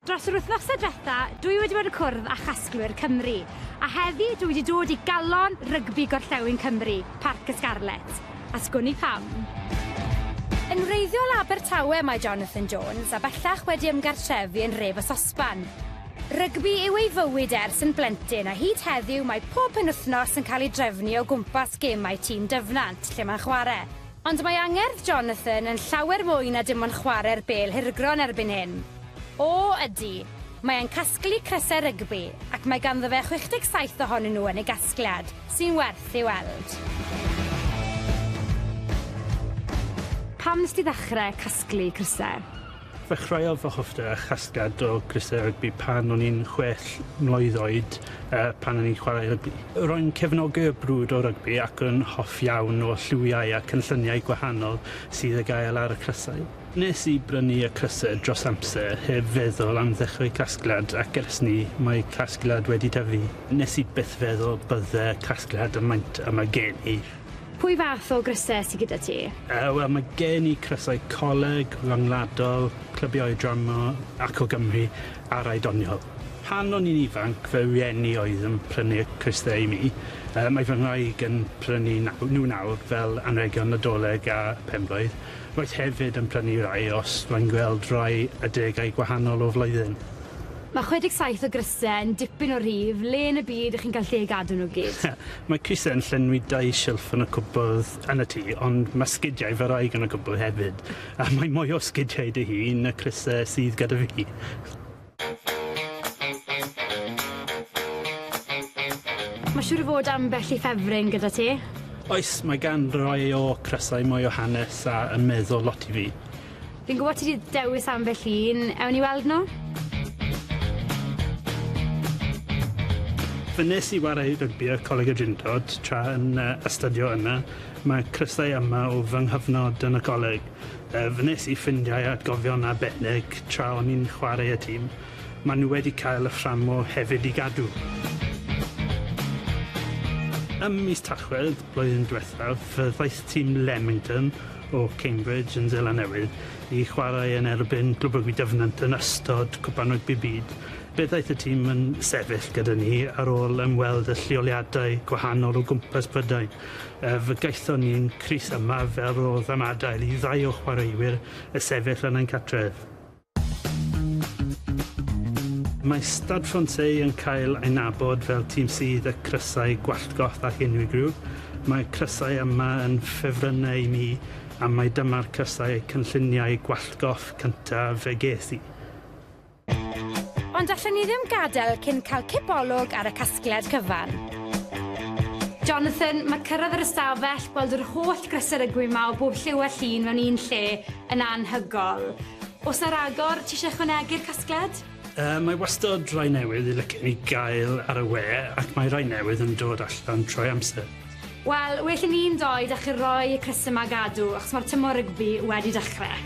Dros yr wythnosau diwetha, dwi wedi bod yn cwrdd â chasglwyr Cymru, a heddi dwi wedi dod i galon rygbi gorllewin Cymru, Barc Y Scarlets, a sgwni pam. Yn wreiddiol Abertawe mae Jonathan Jones, a bellach wedi ymgartrefu yn Ref y Sosban. Rygbi yw ei fywyd ers yn blentyn, a hyd heddiw mae pob penwythnos yn cael ei drefnu o gwmpas gemau tîm dyfnant lle mae'n chwarae. Ond mae angerdd Jonathan yn llawer mwy na dim ond chwarae'r bêl hirgron erbyn hyn. O ydy, mae e'n casglu crysau rygbi, ac mae ganddo fe 67 ohonyn nhw yn ei gasgliad, sy'n werth ei weld. Pam nes ti ddechrau casglu crysau? Dechreuodd fy hoffter chasgad o crysau rygbi pan o'n i'n 6 mlwydd oed pan o'n i'n chwarae rygbi. Ro'n cefnogi y brwd o rygbi ac yn hoff iawn o lliwiau a cynlluniau gwahanol sydd y gael ar y crysau. Nes i brynu y crysau dros amser heb feddwl am ddechrau casgliad ac ers ni mae casgliad wedi tyfu. Nes i byth feddwl bydde casgliad y maint yma gen i. Pwy fath o grysau sydd gyda ti? Wel, mae gen i crysau coleg, rhyngwladol, clybiau drama ac o Gymru a rai doniol. Pan o'n i'n ifanc, fy rieni oedd yn prynu crysau i mi. Mae fy ngwraig yn prynu nhw nawr fel anrhegion nadolig a penblwydd. Roedd hefyd yn prynu rai os rwy'n gweld rai adegau gwahanol o flwyddyn. Mae 67 o grysau yn dipyn o rif, le yn y byd ych chi'n cael lle gadw nhw gyd? Mae crysau yn llenwi 2 silff yn y cwbl yn y tŷ, ond mae sgidiau fy raig yn y cwbl hefyd. A mae mwy o sgidiau dy hun y crysau sydd gyda fi. Mae siŵr o fod ambell i ffefryn gyda ti? Oes, mae gan rai o crysau mwy o hanes a yn meddwl lot i fi. Fi'n gwybod ti wedi dewis ambell un, ewn i weld nhw? Fy nes i wario rygbi ar Coleg y Drindod tra yn astudio yna. Mae crysau yma o fy nghyfnod yn y coleg. Fy nes i ffindiau atgofion arbennig tra o'n i'n chwarae y tîm. Maen nhw wedi cael y fframo hefyd i gadw. Ym mis Tachwedd, blwyddyn diwethaf, fe ddaeth tîm Leamington o Cambridge yn Seland Newydd i chwarae yn erbyn glwb rygbi dyfnant yn ystod Cwpan Rygbi Byd. Be ddaeth y tîm yn sefyll gyda ni ar ôl ymweld y lleoliadau gwahanol o gwmpas Prydain. Fe gaethon ni'n crys yma fel roedd am adael i 2 o chwaraewyr y sefyll yn ein cartref. Mae Stade Francais yn cael ei nabod fel tîm sydd y crysau gwallgoth ac unigryw. Mae crysau yma yn ffefrynnau i mi a mae dyma'r crysau cynlluniau gwallgoth cyntaf y ges i. Ond allan ni ddim gadael cyn cael cibolwg ar y casgliad cyfan. Jonathan, mae cyrraedd yr ystafell gweld yr holl grysau rygbi yma o bob lliw a llun mewn un lle yn anhygol. Os na ragor, ti eisiau ychwanegu'r casgliad? Mae wastad rai newydd i lycu ni gael ar y we ac mae rai newydd yn dod allan trwy amser. Wel, well ni'n dod â chi roi y crysau yma gadw achos mae'r tymor rygbi wedi dechrau.